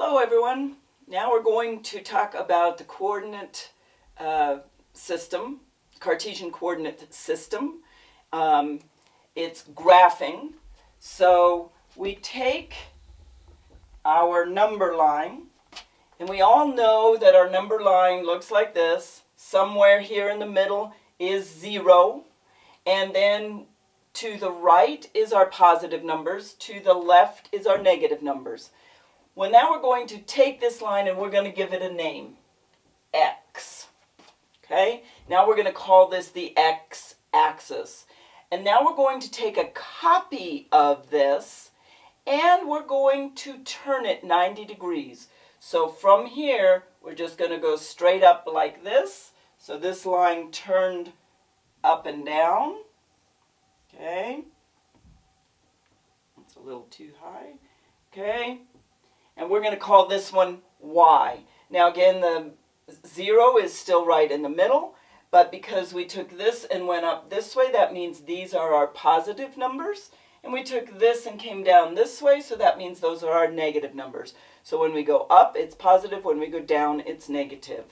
Hello everyone. Now we're going to talk about the coordinate system, Cartesian coordinate system. It's graphing. So we take our number line, and we all know that our number line looks like this. Somewhere here in the middle is 0, and then to the right is our positive numbers, to the left is our negative numbers. Well, now we're going to take this line and we're going to give it a name, x. Okay? Now we're going to call this the x-axis. And now we're going to take a copy of this and we're going to turn it 90 degrees. So from here, we're just going to go straight up like this. So this line turned up and down. Okay? It's a little too high. Okay? And we're going to call this one y. Now again, the 0 is still right in the middle, but because we took this and went up this way, that means these are our positive numbers. And we took this and came down this way, so that means those are our negative numbers. So when we go up, it's positive. When we go down, it's negative.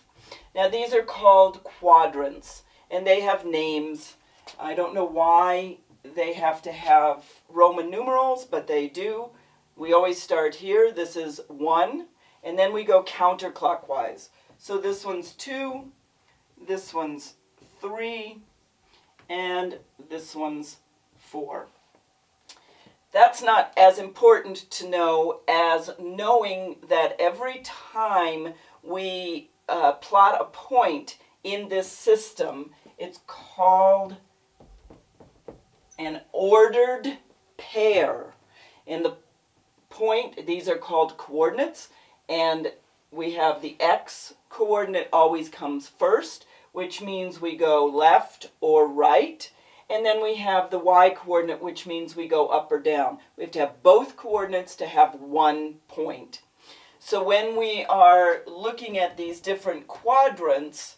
Now these are called quadrants, and they have names. I don't know why they have to have Roman numerals, but they do. We always start here. This is 1, and then we go counterclockwise. So this one's 2, this one's 3, and this one's 4. That's not as important to know as knowing that every time we plot a point in this system, it's called an ordered pair. In the point, these are called coordinates, and we have the x coordinate always comes first, which means we go left or right, and then we have the y coordinate, which means we go up or down. We have to have both coordinates to have one point. So when we are looking at these different quadrants,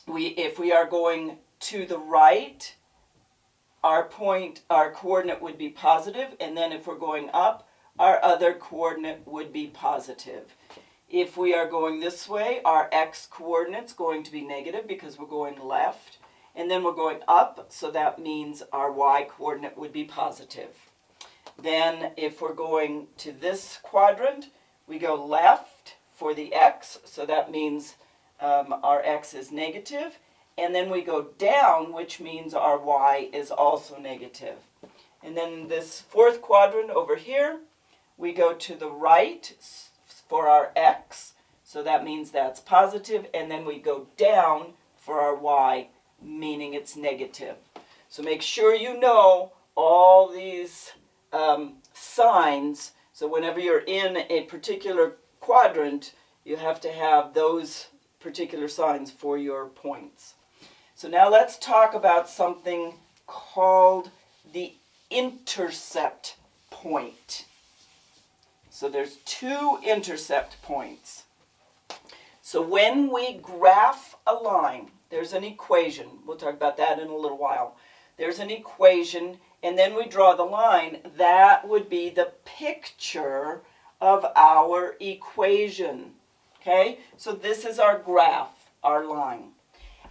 if we are going to the right, our coordinate would be positive, and then if we're going up, our other coordinate would be positive. If we are going this way, our x coordinate's going to be negative because we're going left. And then we're going up, so that means our y coordinate would be positive. Then if we're going to this quadrant, we go left for the x, so that means our x is negative. And then we go down, which means our y is also negative. And then this fourth quadrant over here, we go to the right for our x, so that means that's positive, and then we go down for our y, meaning it's negative. So make sure you know all these signs, so whenever you're in a particular quadrant, you have to have those particular signs for your points. So now let's talk about something called the intercept point. So there's 2 intercept points. So when we graph a line, there's an equation. We'll talk about that in a little while. There's an equation, and then we draw the line. That would be the picture of our equation. Okay? So this is our graph, our line.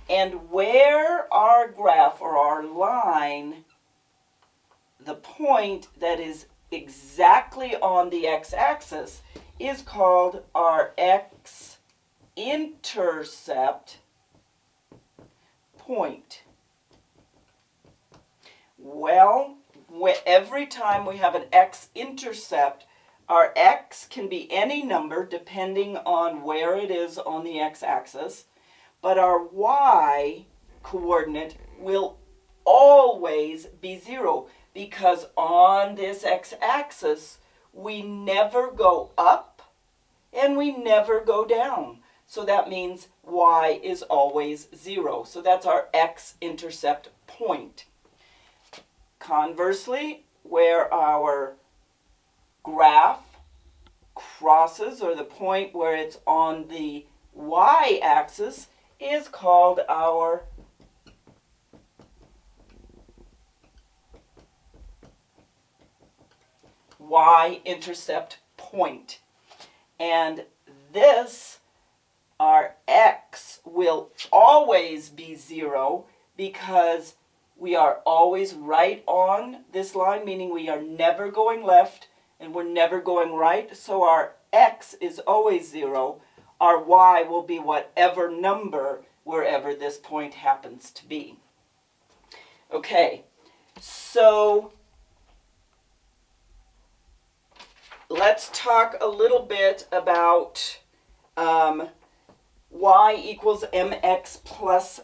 And where our graph or our line, the point that is exactly on the x-axis, is called our x-intercept point. Well, every time we have an x-intercept, our x can be any number depending on where it is on the x-axis, but our y coordinate will always be 0. Because on this x-axis, we never go up and we never go down. So that means y is always 0. So that's our x-intercept point. Conversely, where our graph crosses, or the point where it's on the y-axis, is called our y-intercept point. And this, our x, will always be 0 because we are always right on this line, meaning we are never going left and we're never going right. So our x is always 0. Our y will be whatever number wherever this point happens to be. Okay, so let's talk a little bit about y equals mx plus,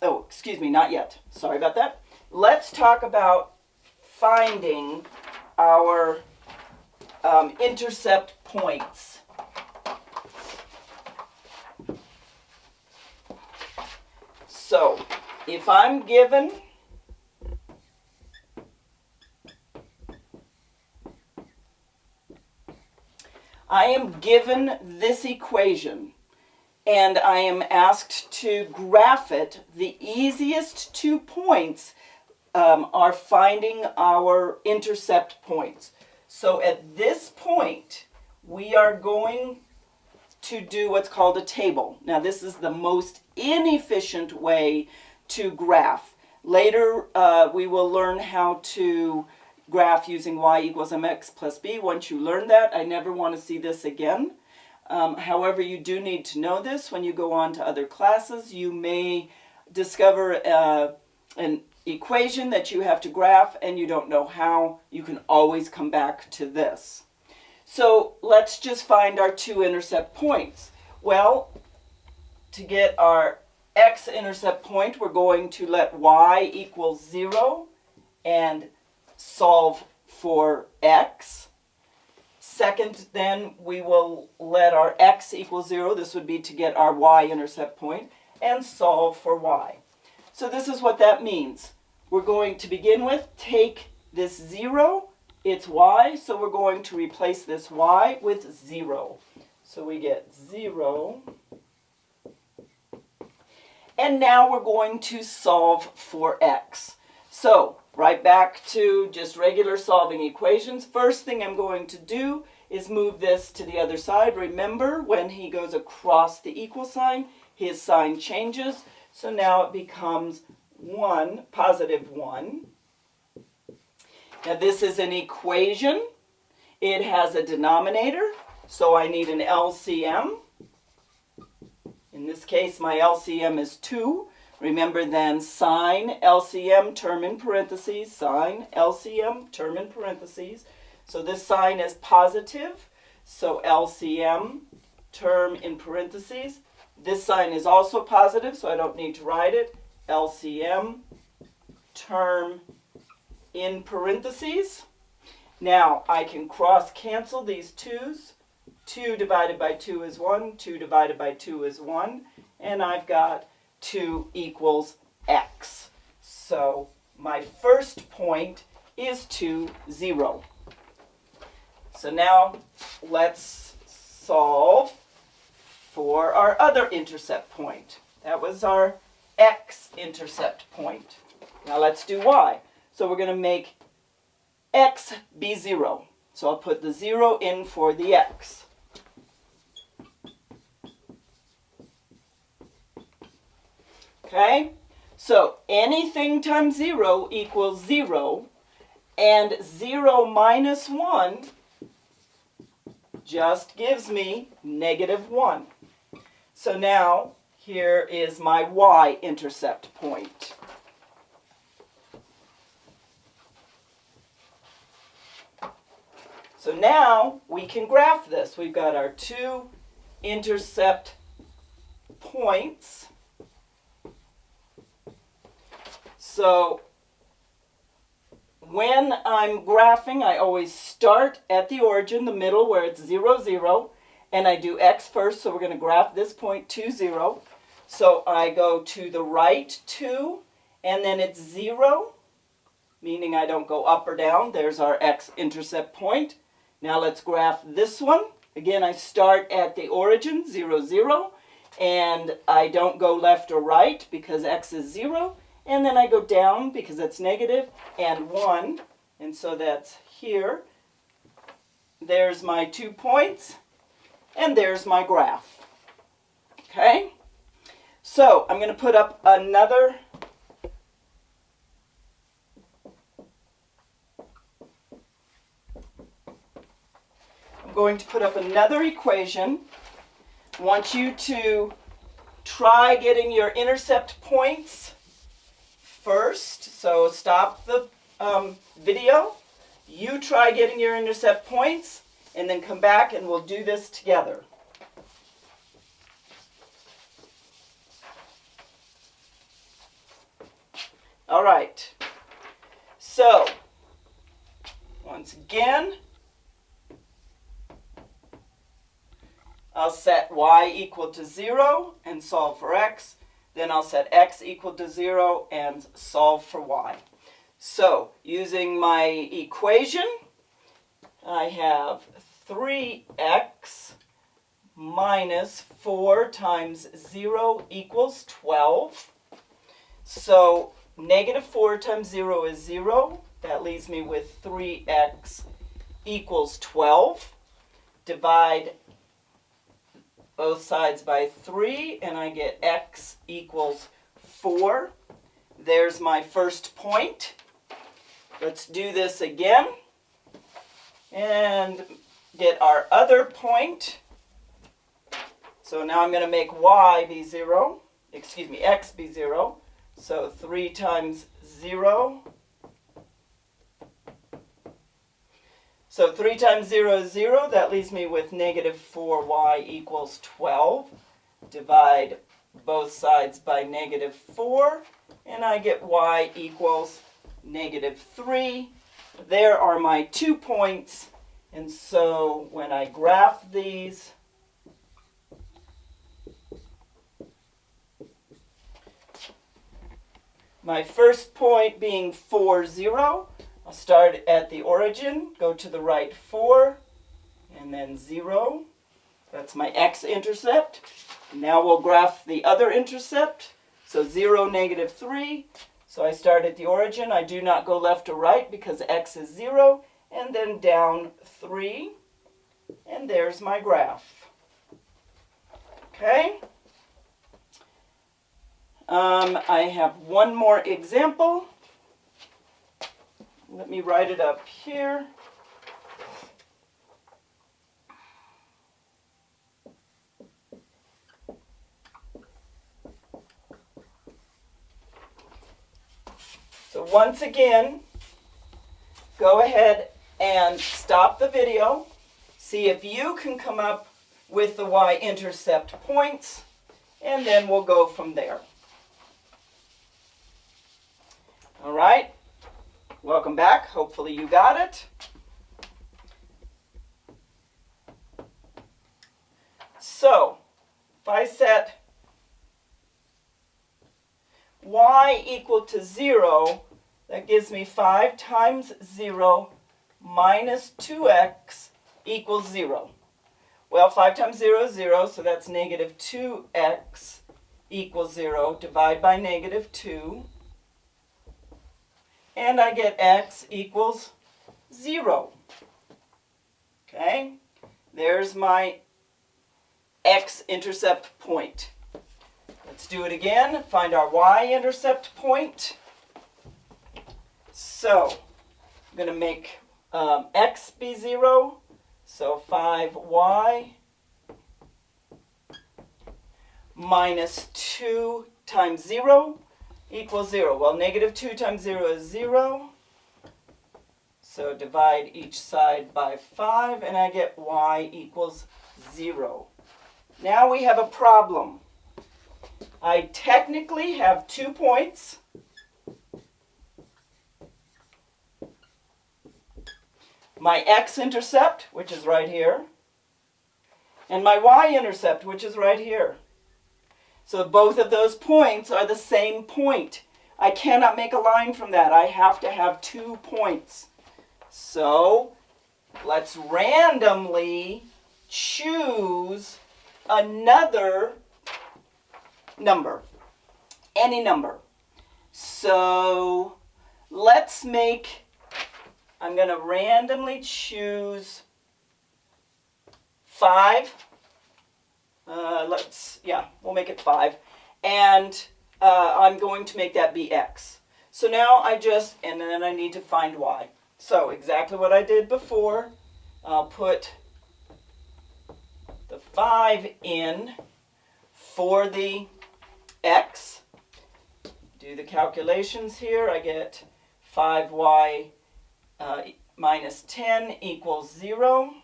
oh, excuse me, not yet. Sorry about that. Let's talk about finding our intercept points. So, if I'm given this equation, and I am asked to graph it, the easiest 2 points are finding our intercept points. So at this point, we are going to do what's called a table. Now this is the most inefficient way to graph. Later we will learn how to graph using y equals mx plus b. Once you learn that, I never want to see this again. However, you do need to know this. When you go on to other classes, you may discover an equation that you have to graph and you don't know how. You can always come back to this. So let's just find our 2 intercept points. Well, to get our x-intercept point, we're going to let y equal 0 and solve for x. Second, then we will let our x equal 0, this would be to get our y-intercept point, and solve for y. So this is what that means. We're going to begin with take this 0, it's y, so we're going to replace this y with 0. So we get 0. And now we're going to solve for x. So, right back to just regular solving equations. First thing I'm going to do is move this to the other side. Remember, when he goes across the equal sign, his sign changes. So now it becomes 1, positive 1. Now this is an equation. It has a denominator, so I need an LCM. In this case, my LCM is 2. Remember then, sine LCM, term in parentheses, sine LCM, term in parentheses. So this sign is positive, so LCM, term in parentheses. This sign is also positive, so I don't need to write it. LCM, term in parentheses. Now, I can cross-cancel these 2's. 2 divided by 2 is 1, 2 divided by 2 is 1, and I've got 2 equals x. So my first point is 2, 0. So now let's solve for our other intercept point. That was our x-intercept point. Now let's do y. So we're going to make x be 0. So I'll put the 0 in for the x. Okay, so anything times 0 equals 0, and 0 minus 1 just gives me negative 1. So now, here is my y-intercept point. So now we can graph this. We've got our 2 intercept points. So when I'm graphing, I always start at the origin, the middle, where it's 0, 0, and I do x first, so we're going to graph this point 2, 0. So I go to the right 2, and then it's 0, meaning I don't go up or down. There's our x-intercept point. Now let's graph this one. Again, I start at the origin, 0, 0, and I don't go left or right because x is 0. And then I go down because it's negative and 1. And so that's here. There's my 2 points. and there's my graph. Okay? So I'm going to put up another equation. I want you to try getting your intercept points first. So stop the video. You try getting your intercept points, and then come back and we'll do this together. All right. So, once again, I'll set y equal to 0 and solve for x. Then I'll set x equal to 0 and solve for y. So, using my equation, I have 3x minus 4 times 0 equals 12. So, negative 4 times 0 is 0. That leaves me with 3x equals 12. Divide both sides by 3, and I get x equals 4. There's my first point. Let's do this again and get our other point. So now I'm going to make y be 0. Excuse me, x be 0. So 3 times 0. So 3 times 0 is 0. That leaves me with negative 4y equals 12. Divide both sides by negative 4. And I get y equals negative 3. There are my 2 points. And so when I graph these, my first point being 4, 0, I'll start at the origin, go to the right 4, and then 0. That's my x-intercept. Now we'll graph the other intercept. So 0, negative 3. So I start at the origin. I do not go left or right because x is 0. And then down 3. And there's my graph. Okay? I have one more example. Let me write it up here. So once again, go ahead and stop the video. See if you can come up with the y-intercept points, and then we'll go from there. All right. Welcome back. Hopefully you got it. So, if I set y equal to 0, that gives me 5 times 0 minus 2x equals 0. Well, 5 times 0 is 0, so that's negative 2x equals 0. Divide by negative 2. And I get x equals 0. Okay? There's my x-intercept point. Let's do it again. Find our y-intercept point. So, I'm going to make x be 0. So 5y minus 2 times 0 equals 0. Well, negative 2 times 0 is 0. So divide each side by 5, and I get y equals 0. Now we have a problem. I technically have 2 points. My x-intercept, which is right here, and my y-intercept, which is right here. So both of those points are the same point. I cannot make a line from that. I have to have 2 points. So let's randomly choose another number, any number. So let's make, I'm going to randomly choose 5 we'll make it 5. And I'm going to make that be x. So now and then I need to find y. So exactly what I did before. I'll put the 5 in for the x. Do the calculations here. I get 5y minus 10 equals 0.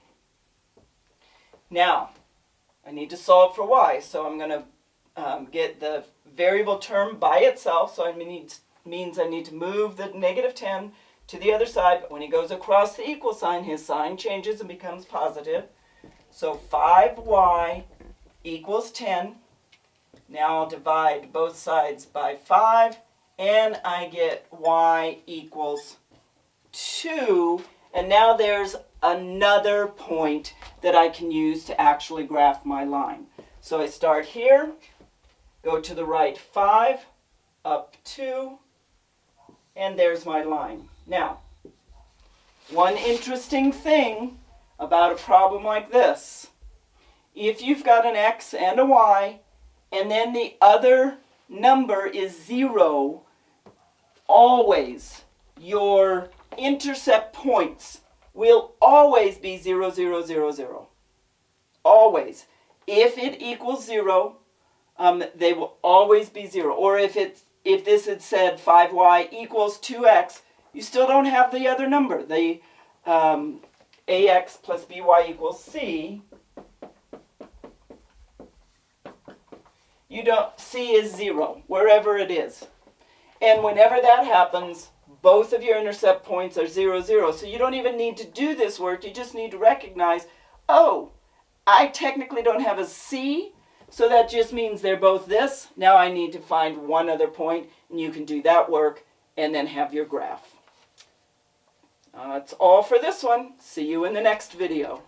Now, I need to solve for y, so I'm going to get the variable term by itself, so means I need to move the negative 10 to the other side, but when he goes across the equal sign, his sign changes and becomes positive. So 5y equals 10. Now I'll divide both sides by 5, and I get y equals 2. And now there's another point that I can use to actually graph my line. So I start here, go to the right 5, up 2, and there's my line. Now, one interesting thing about a problem like this, if you've got an x and a y, and then the other number is 0, always your intercept points will always be 0, 0, 0, 0. Always. If it equals 0, they will always be 0. Or if this had said 5y equals 2x, you still don't have the other number. The ax plus by equals c. C is 0, wherever it is. And whenever that happens, both of your intercept points are 0, 0. So you don't even need to do this work. You just need to recognize, oh, I technically don't have a c, so that just means they're both this. Now I need to find one other point, and you can do that work and then have your graph. That's all for this one. See you in the next video.